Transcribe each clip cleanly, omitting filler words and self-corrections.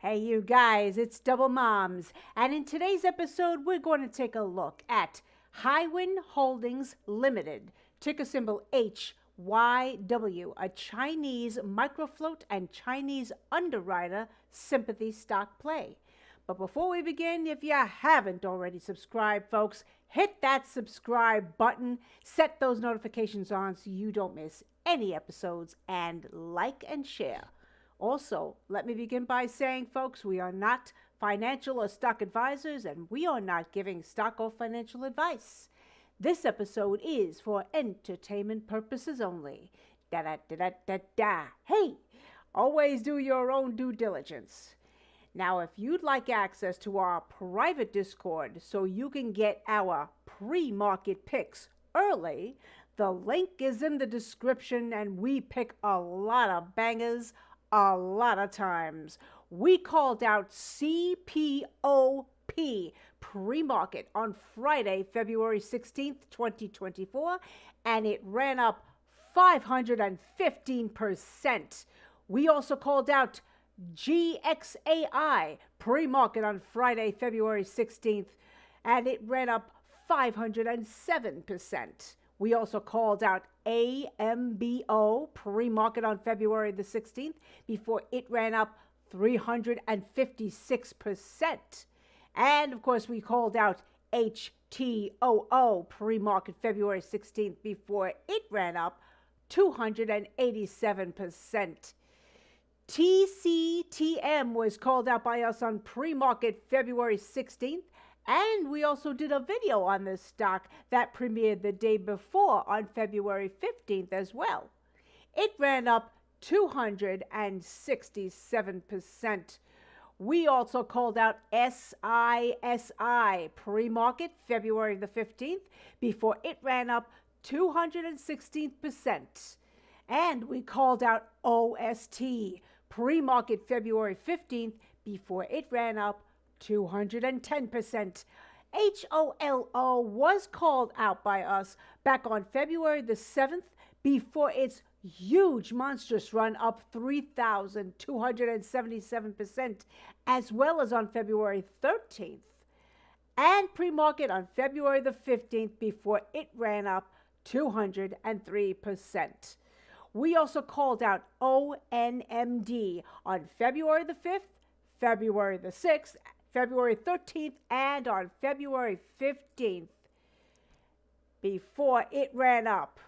Hey, you guys, it's Double Moms, and in today's episode, we're going to take a look at Hywin Holdings Limited, ticker symbol HYW, a Chinese microfloat and Chinese underwriter sympathy stock play. But before we begin, if you haven't already subscribed, folks, hit that subscribe button, set those notifications on so you don't miss any episodes, and like and share. Also, let me begin by saying, folks, we are not financial or stock advisors, and we are not giving stock or financial advice. This episode is for entertainment purposes only. Da da da da da da. Hey, always do your own due diligence. Now, if you'd like access to our private Discord so you can get our pre-market picks early, the link is in the description, and we pick a lot of bangers a lot of times. We called out CPOP pre-market on Friday, February 16th, 2024, and it ran up 515%. We also called out GXAI pre-market on Friday, February 16th, and it ran up 507%. We also called out AMBO pre-market on February the 16th before it ran up 356%. And of course, we called out HTOO pre-market February 16th before it ran up 287%. TCTM was called out by us on pre-market February 16th. And we also did a video on this stock that premiered the day before on February 15th as well. It ran up 267%. We also called out SISI pre-market February the 15th before it ran up 216%. And we called out OST pre-market February 15th before it ran up 210%. HOLO was called out by us back on February the 7th before its huge monstrous run up 3,277%, as well as on February 13th, and pre-market on February the 15th before it ran up 203%. We also called out ONMD on February the 5th, February the 6th, February 13th, and on February 15th before it ran up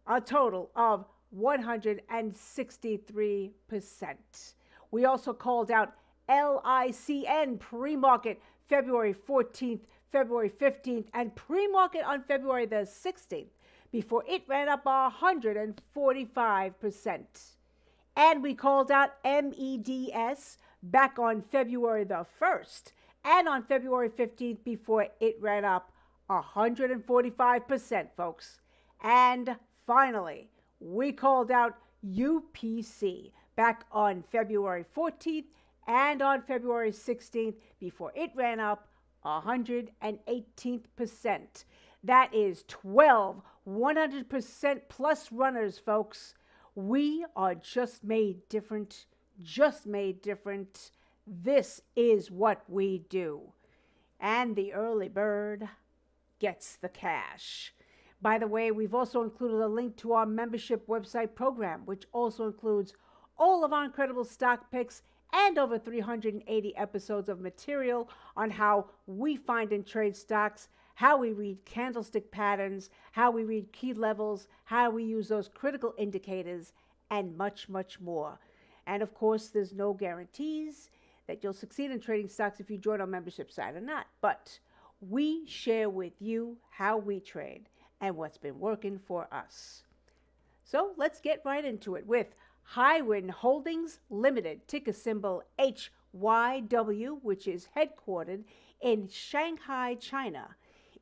a total of 163%. We also called out LICN pre-market February 14th, February 15th, and pre-market on February the 16th before it ran up 145%. And we called out MEDS back on February the 1st and on February 15th before it ran up 145%, folks. And finally, we called out UPC back on February 14th and on February 16th before it ran up 118%. That is 12 100% plus runners, folks. We are just made different. Just made different. This is what we do. And the early bird gets the cash. By the way, we've also included a link to our membership website program, which also includes all of our incredible stock picks and over 380 episodes of material on how we find and trade stocks, how we read candlestick patterns, how we read key levels, how we use those critical indicators, and much, much more. And of course, there's no guarantees that you'll succeed in trading stocks if you join our membership site or not. But we share with you how we trade and what's been working for us. So let's get right into it with Hywin Holdings Limited, ticker symbol HYW, which is headquartered in Shanghai, China.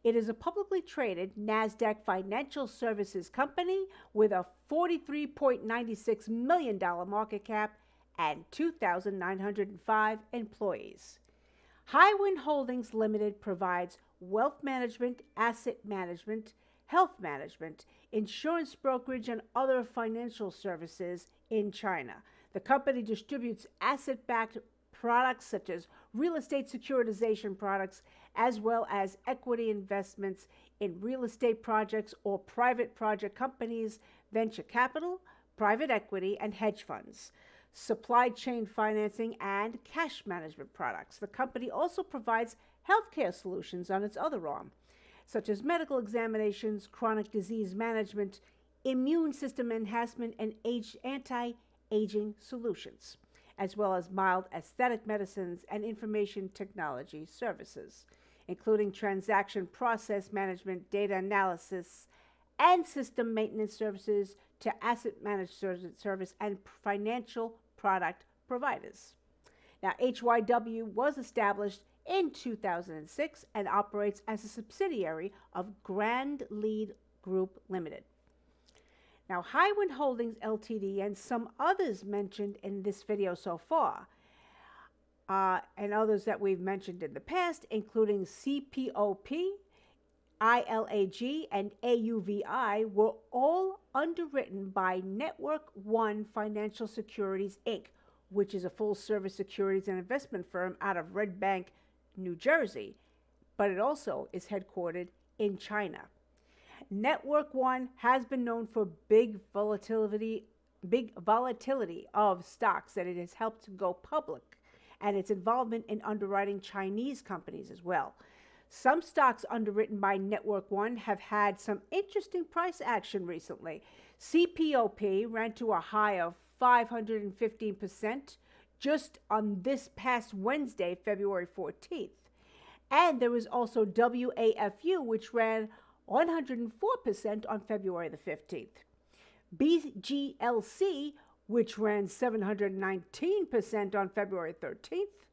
It is a publicly traded NASDAQ financial services company with a $43.96 million market cap and 2,905 employees. Hywin Holdings Limited provides wealth management, asset management, health management, insurance brokerage, and other financial services in China. The company distributes asset-backed products such as real estate securitization products, as well as equity investments in real estate projects or private project companies, venture capital, private equity, and hedge funds, supply chain financing, and cash management products. The company also provides healthcare solutions on its other arm, such as medical examinations, chronic disease management, immune system enhancement, and anti-aging solutions, as well as mild aesthetic medicines and information technology services, including transaction process management, data analysis, and system maintenance services to asset management service and financial product providers. Now, HYW was established in 2006 and operates as a subsidiary of Grand Lead Group Limited. Now, Hywin Holdings Ltd. And some others mentioned in this video so far, and others that we've mentioned in the past, including CPOP, ILAG, and AUVI, were all underwritten by Network One Financial Securities, Inc., which is a full-service securities and investment firm out of Red Bank, New Jersey, but it also is headquartered in China. Network One has been known for big volatility of stocks that it has helped to go public, and its involvement in underwriting Chinese companies as well. Some stocks underwritten by Network One have had some interesting price action recently. CPOP ran to a high of 515% just on this past Wednesday, February 14th. And there was also WAFU, which ran 104% on February the 15th. BGLC, which ran 719% on February 13th.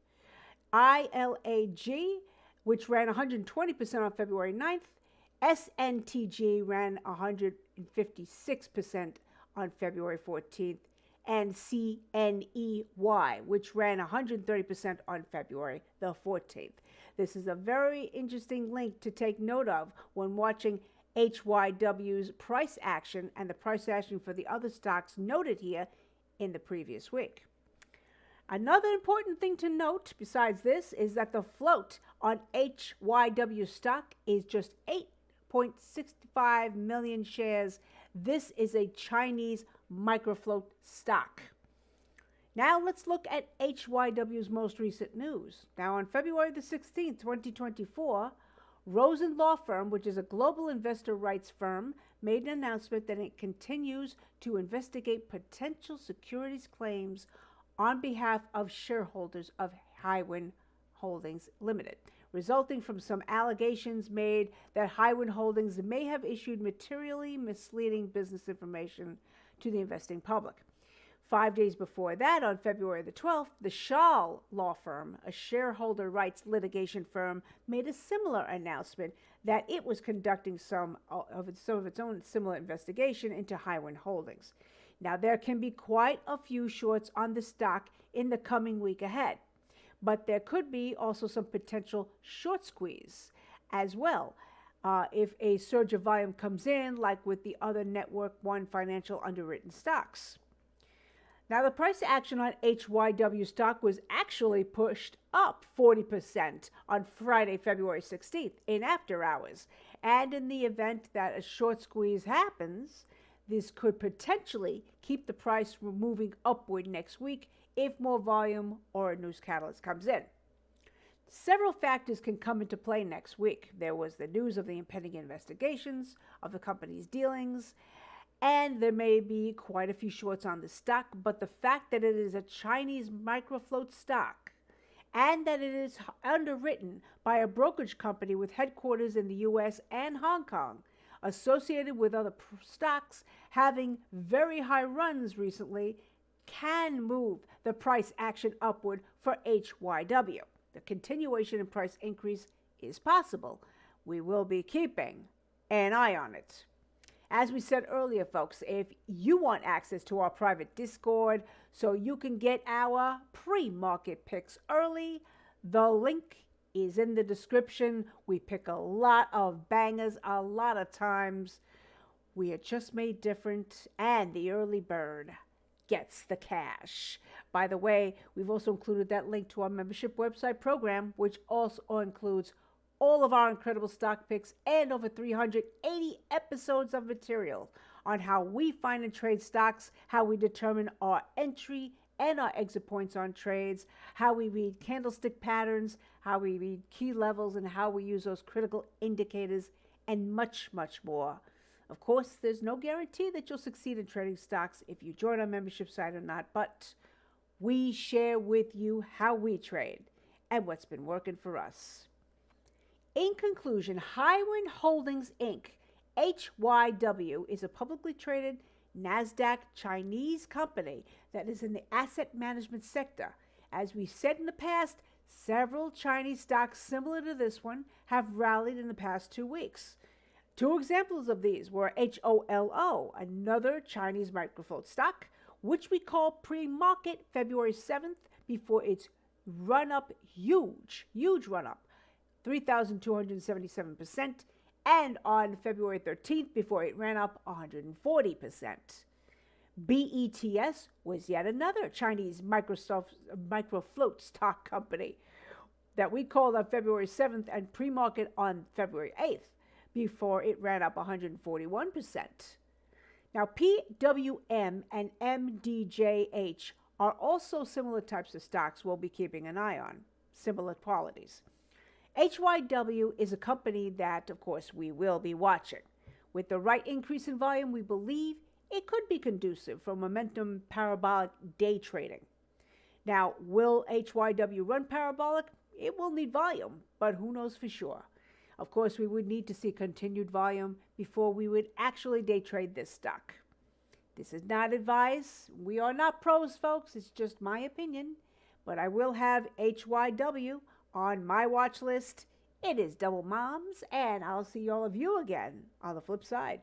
ILAG, which ran 120% on February 9th. SNTG ran 156% on February 14th. And CNEY, which ran 130% on February the 14th. This is a very interesting link to take note of when watching HYW's price action and the price action for the other stocks noted here in the previous week. Another important thing to note besides this is that the float on HYW stock is just 8.65 million shares. This is a Chinese microfloat stock. Now let's look at HYW's most recent news. Now on February the 16th, 2024, Rosen Law Firm, which is a global investor rights firm, made an announcement that it continues to investigate potential securities claims on behalf of shareholders of Hywin Holdings Limited, resulting from some allegations made that Hywin Holdings may have issued materially misleading business information to the investing public. 5 days before that, on February the 12th, the Schall Law Firm, a shareholder rights litigation firm, made a similar announcement that it was conducting some of its own similar investigation into Hywin Holdings. Now, there can be quite a few shorts on the stock in the coming week ahead, but there could be also some potential short squeeze as well if a surge of volume comes in, like with the other Network One financial underwritten stocks. Now, the price action on HYW stock was actually pushed up 40% on Friday, February 16th in after hours. And in the event that a short squeeze happens, this could potentially keep the price moving upward next week if more volume or a news catalyst comes in. Several factors can come into play next week. There was the news of the impending investigations of the company's dealings, and there may be quite a few shorts on the stock, but the fact that it is a Chinese microfloat stock and that it is underwritten by a brokerage company with headquarters in the U.S. and Hong Kong, associated with other stocks having very high runs recently, can move the price action upward for HYW. The continuation in price increase is possible. We will be keeping an eye on it. As we said earlier, folks, if you want access to our private Discord so you can get our pre-market picks early, the link is in the description. We pick a lot of bangers a lot of times. We are just made different, and the early bird gets the cash. By the way, we've also included that link to our membership website program, which also includes all of our incredible stock picks and over 380 episodes of material on how we find and trade stocks, how we determine our entry and our exit points on trades, how we read candlestick patterns, how we read key levels, and how we use those critical indicators, and much, much more. Of course, there's no guarantee that you'll succeed in trading stocks if you join our membership site or not, but we share with you how we trade and what's been working for us. In conclusion, Hywin Holdings Inc., HYW, is a publicly traded NASDAQ Chinese company that is in the asset management sector. As we said in the past, several Chinese stocks similar to this one have rallied in the past 2 weeks. 2 examples of these were HOLO, another Chinese microfloat stock, which we call pre-market February 7th before its run-up, huge run-up, 3,277%, and on February 13th before it ran up 140%. BETS was yet another Chinese microfloat stock company that we called on February 7th and pre-market on February 8th before it ran up 141%. Now, PWM and MDJH are also similar types of stocks we'll be keeping an eye on, similar qualities. HYW is a company that, of course, we will be watching. With the right increase in volume, we believe it could be conducive for momentum parabolic day trading. Now, will HYW run parabolic? It will need volume, but who knows for sure. Of course, we would need to see continued volume before we would actually day trade this stock. This is not advice. We are not pros, folks. It's just my opinion. But I will have HYW on my watch list. It is Double Moms, and I'll see all of you again on the flip side.